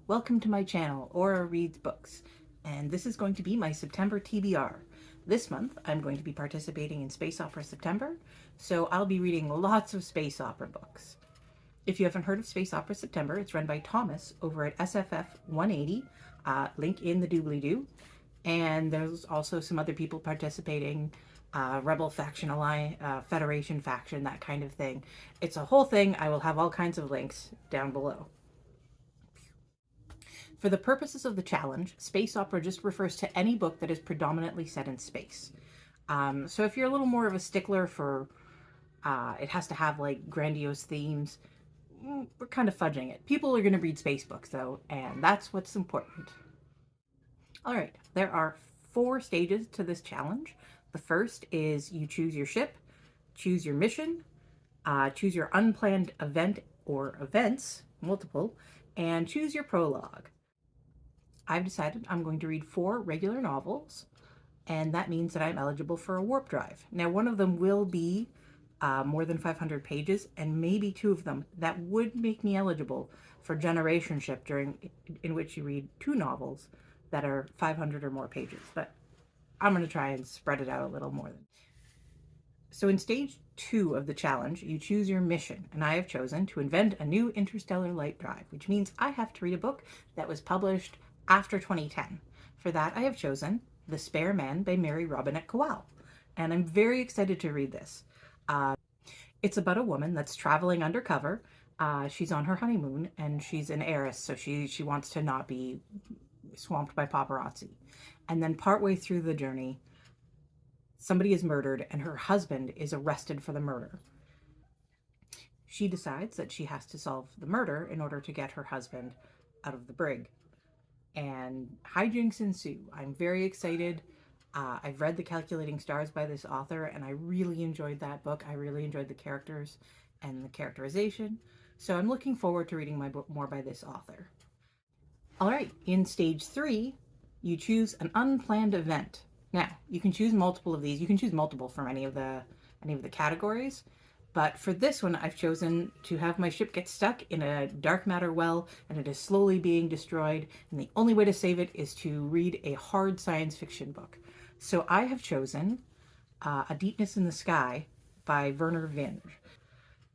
welcome to my channel, Aura Reads Books, and this is going to be my September TBR. This month, I'm going to be participating in Space Opera September, so I'll be reading lots of space opera books. If you haven't heard of Space Opera September, it's run by Thomas over at SFF 180, link in the doobly-doo, and there's also some other people participating, Rebel Faction Alliance, Federation Faction, that kind of thing. It's a whole thing. I will have all kinds of links down below. For the purposes of the challenge, space opera just refers to any book that is predominantly set in space. So if you're a little more of a stickler for it has to have like grandiose themes, we're kind of fudging it. People are going to read space books though, and that's what's important. All right, there are 4 stages to this challenge. The first is you choose your ship, choose your mission, choose your unplanned event or events, multiple, and choose your prologue. I've decided I'm going to read 4 regular novels, and that means that I'm eligible for a warp drive. Now, one of them will be more than 500 pages, and maybe 2 of them that would make me eligible for generationship, in which you read 2 novels that are 500 or more pages. But I'm going to try and spread it out a little more. So in stage 2 of the challenge, you choose your mission, and I have chosen to invent a new interstellar light drive, which means I have to read a book that was published after 2010. For that, I have chosen The Spare Man by Mary Robinette Kowal, and I'm very excited to read this. It's about a woman that's traveling undercover. She's on her honeymoon, and she's an heiress, so she wants to not be swamped by paparazzi. And then partway through the journey, somebody is murdered, and her husband is arrested for the murder. She decides that she has to solve the murder in order to get her husband out of the brig. And hijinks ensue. I'm very excited. I've read The Calculating Stars by this author, and I really enjoyed that book. I really enjoyed the characters and the characterization. So I'm looking forward to reading my book more by this author. All right, in stage 3, you choose an unplanned event. Now, you can choose multiple of these. You can choose multiple from any of the categories. But for this one, I've chosen to have my ship get stuck in a dark matter well, and it is slowly being destroyed. And the only way to save it is to read a hard science fiction book. So I have chosen A Deepness in the Sky by Vernor Vinge.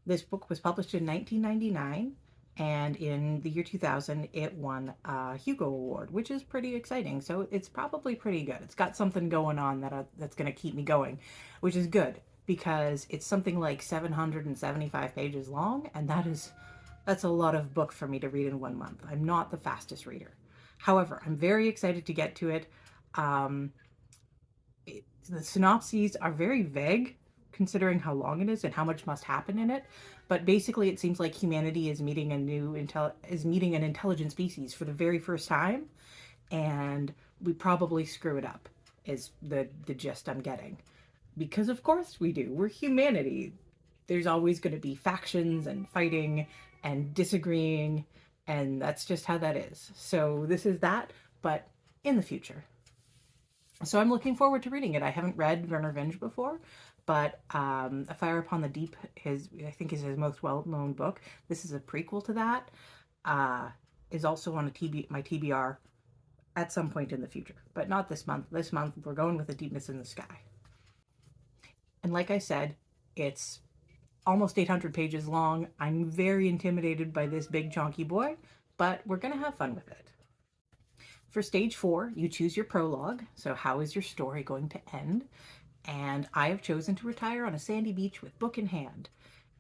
This book was published in 1999, and in the year 2000, it won a Hugo Award, which is pretty exciting. So it's probably pretty good. It's got something going on that's going to keep me going, which is good, because it's something like 775 pages long, and that's a lot of book for me to read in 1 month. I'm not the fastest reader. However, I'm very excited to get to it. The synopses are very vague, considering how long it is and how much must happen in it. But basically, it seems like humanity is meeting an intelligent species for the very first time, and we probably screw it up, is the gist I'm getting. Because of course we do. We're humanity. There's always going to be factions and fighting and disagreeing, and that's just how that is. So this is that, but in the future. So I'm looking forward to reading it. I haven't read Vernor Vinge before, but A Fire Upon the Deep, I think is his most well-known book. This is a prequel to that. Is also on my TBR at some point in the future, but not this month. This month we're going with A Deepness in the Sky. And like I said, it's almost 800 pages long. I'm very intimidated by this big chonky boy, but we're going to have fun with it. For stage 4, you choose your prologue. So how is your story going to end? And I have chosen to retire on a sandy beach with book in hand.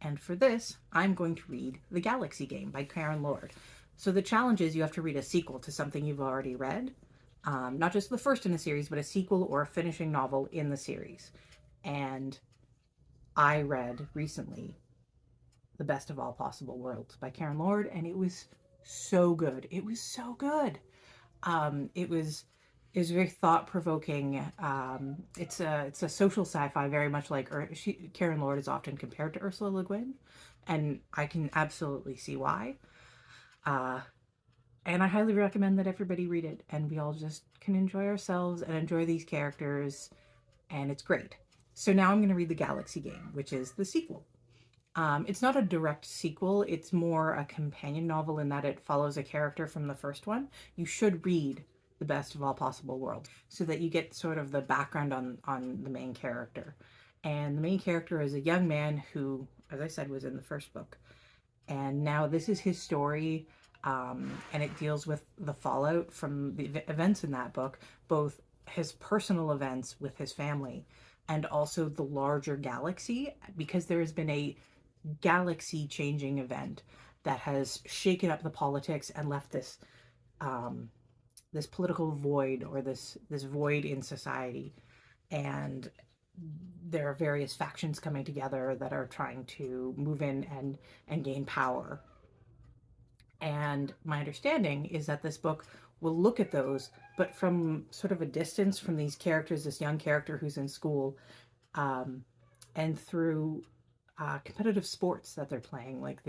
And for this, I'm going to read The Galaxy Game by Karen Lord. So the challenge is you have to read a sequel to something you've already read. Not just the first in the series, but a sequel or a finishing novel in the series. And I read recently The Best of All Possible Worlds by Karen Lord, and it was so good. It was so good. It was very thought-provoking. It's a social sci-fi, very much like Karen Lord is often compared to Ursula Le Guin, and I can absolutely see why. And I highly recommend that everybody read it, and we all just can enjoy ourselves and enjoy these characters, and it's great. So now I'm going to read The Galaxy Game, which is the sequel. It's not a direct sequel, it's more a companion novel in that it follows a character from the first one. You should read The Best of All Possible Worlds so that you get sort of the background on the main character. And the main character is a young man who, as I said, was in the first book. And now this is his story, and it deals with the fallout from the events in that book, both his personal events with his family and also the larger galaxy, because there has been a galaxy changing event that has shaken up the politics and left um, this political void, or this void in society. And there are various factions coming together that are trying to move in and gain power. And my understanding is that this book will look at those, but from sort of a distance from these characters, this young character who's in school, um, and through competitive sports that they're playing, like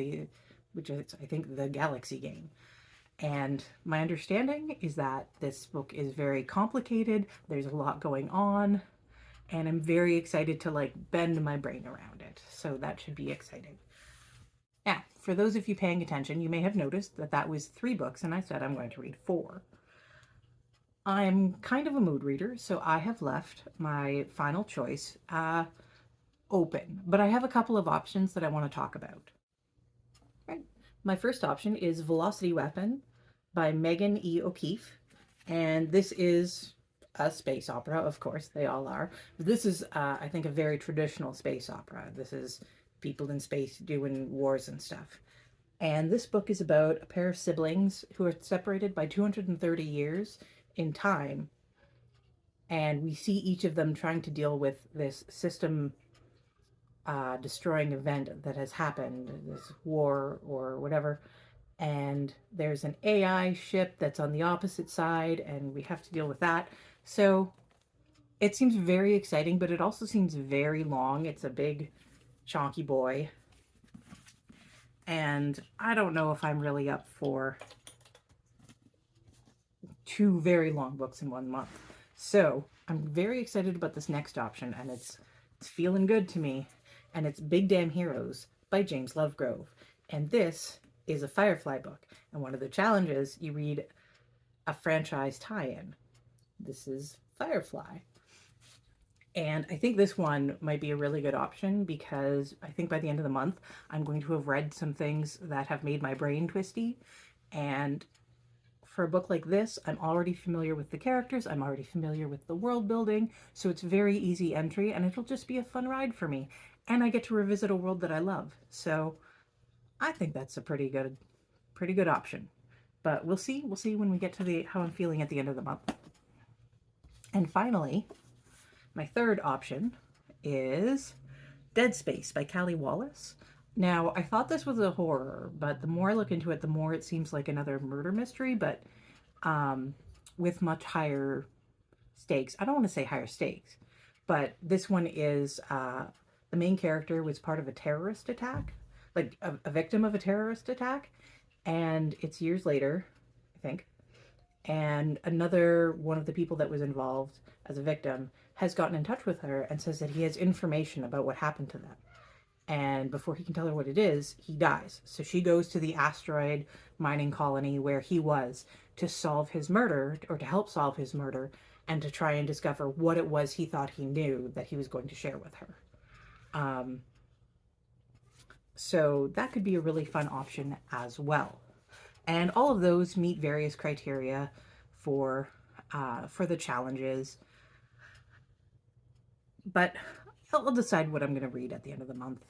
which is, I think, the Galaxy game. And my understanding is that this book is very complicated. There's a lot going on, and I'm very excited to like bend my brain around it. So that should be exciting. Now, for those of you paying attention, you may have noticed that that was 3 books, and I said I'm going to read 4. I'm kind of a mood reader, so I have left my final choice open, but I have a couple of options that I want to talk about. Right. My first option is Velocity Weapon by Megan E. O'Keefe, and this is a space opera, of course, they all are. But this is, I think, a very traditional space opera. This is people in space doing wars and stuff. And this book is about a pair of siblings who are separated by 230 years in time. And we see each of them trying to deal with this system destroying event that has happened, this war or whatever. And there's an AI ship that's on the opposite side, and we have to deal with that. So it seems very exciting, but it also seems very long. It's a big, chonky boy. And I don't know if I'm really up for 2 very long books in 1 month. So I'm very excited about this next option, and it's feeling good to me. And it's Big Damn Heroes by James Lovegrove. And this is a Firefly book. And one of the challenges, you read a franchise tie-in. This is Firefly. And I think this one might be a really good option because I think by the end of the month, I'm going to have read some things that have made my brain twisty. And for a book like this, I'm already familiar with the characters, I'm already familiar with the world building, so it's very easy entry, and it'll just be a fun ride for me. And I get to revisit a world that I love. So I think that's a pretty good option. But we'll see. We'll see when we get to how I'm feeling at the end of the month. And finally, my third option is Dead Space by Callie Wallace. Now, I thought this was a horror, but the more I look into it, the more it seems like another murder mystery, but with much higher stakes. I don't want to say higher stakes, but this one is the main character was part of a terrorist attack, like a victim of a terrorist attack, and it's years later, I think, and another one of the people that was involved as a victim has gotten in touch with her and says that he has information about what happened to them. And before he can tell her what it is, he dies. So she goes to the asteroid mining colony where he was to solve his murder, or to help solve his murder, and to try and discover what it was he thought he knew that he was going to share with her. So that could be a really fun option as well. And all of those meet various criteria for the challenges. But I'll decide what I'm going to read at the end of the month.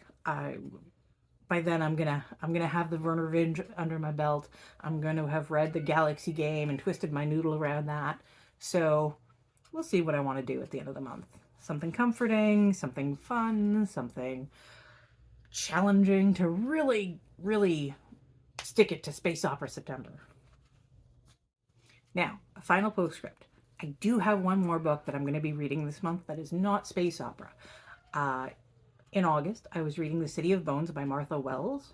By then I'm gonna have the Werner Vinge under my belt. I'm going to have read the Galaxy game and twisted my noodle around that. So we'll see what I want to do at the end of the month. Something comforting, something fun, something challenging to really, really stick it to Space Opera September. Now, a final postscript. I do have one more book that I'm going to be reading this month that is not space opera. In August, I was reading The City of Bones by Martha Wells,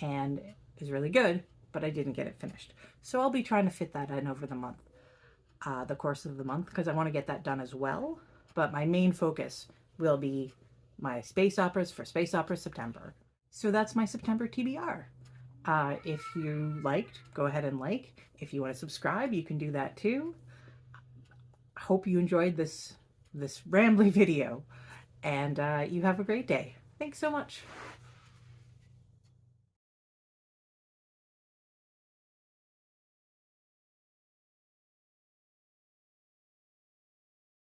and it was really good, but I didn't get it finished. So I'll be trying to fit that in over the month, the course of the month, because I want to get that done as well. But my main focus will be my space operas for Space Opera September. So that's my September TBR. If you liked, go ahead and like. If you want to subscribe, you can do that too. Hope you enjoyed this rambly video, and you have a great day. Thanks so much.